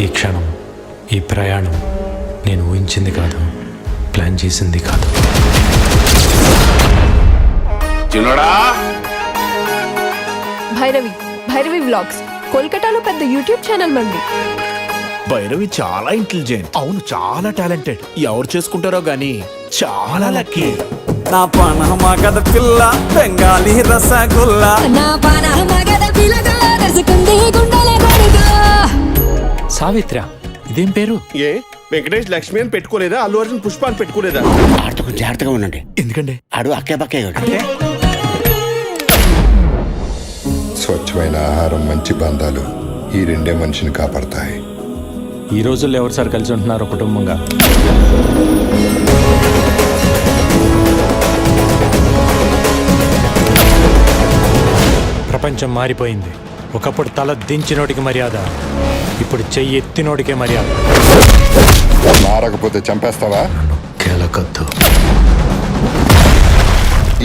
ఈ క్షణం, ఈ ప్రయాణం నేను ఊహించింది కాదు, ప్లాన్ చేసింది కాదు. భైరవి వ్లాగ్స్ కోల్కతాలో పెద్ద యూట్యూబ్ ఛానల్ మంది. భైరవి చాలా ఇంటెలిజెంట్, అవును చాలా టాలెంటెడ్. ఎవరు చేసుకుంటారో గానీ చాలా లక్కీ. నా పనహ గద పిల్ల బెంగాలీ రసగుల్లా, నా పనహ గద పిల్లగా రసకుంది గుండెల గొడుగా. సావిత్ర, ఇదేం పేరు? ఏ వెంకటేష్ లక్ష్మి అని పెట్టుకోలేదా? అల్లు అర్జున్ పుష్ప అని పెట్టుకోలేదా? ఆటకు జాగ్రత్తగా ఉండండి. ఎందుకండి? ఆడు అక్కే పక్కే స్వచ్ఛమైన ఆహారం, మంచి బంధాలు ఈ రెండే మనిషిని కాపాడతాయి. ఈ రోజుల్లో ఎవరు సార్ కలిసి ఉంటున్నారు కుటుంబంగా? ప్రపంచం మారిపోయింది. ఒకప్పుడు తల దించినోడికి మర్యాద, ఇప్పుడు చెయ్యి ఎత్తినోడికే మర్యాద. మారకపోతే చంపేస్తావా? కెలకద్దు.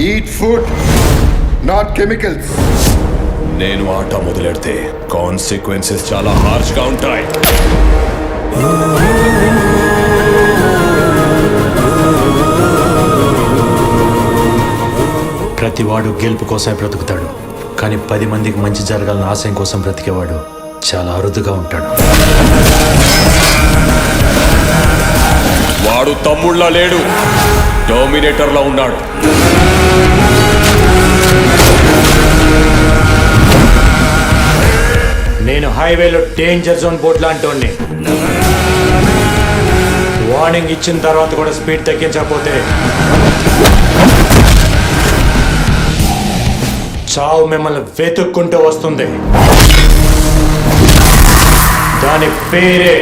Eat food, not chemicals. నేను ఆట మొదలెడితే కాన్సిక్వెన్సెస్ చాలా హార్ష్ గా ఉంటాయి. ప్రతివాడు గెలుపు కోసమే బ్రతుకుతాడు, కానీ 10 మందికి మంచి జరగాలని ఆశయం కోసం బ్రతికేవాడు చాలా అరుదుగా ఉంటాడు. వాడు తమ్ముళ్ళ లేడు, డామినేటర్ లా ఉన్నాడు. నేను హైవేలో డేంజర్ జోన్ బోర్డు లాంటి వార్నింగ్ ఇచ్చిన తర్వాత కూడా స్పీడ్ తగ్గించకపోతే చావు మిమ్మల్ని వెతుక్కుంటూ వస్తుంది. దాని పేరే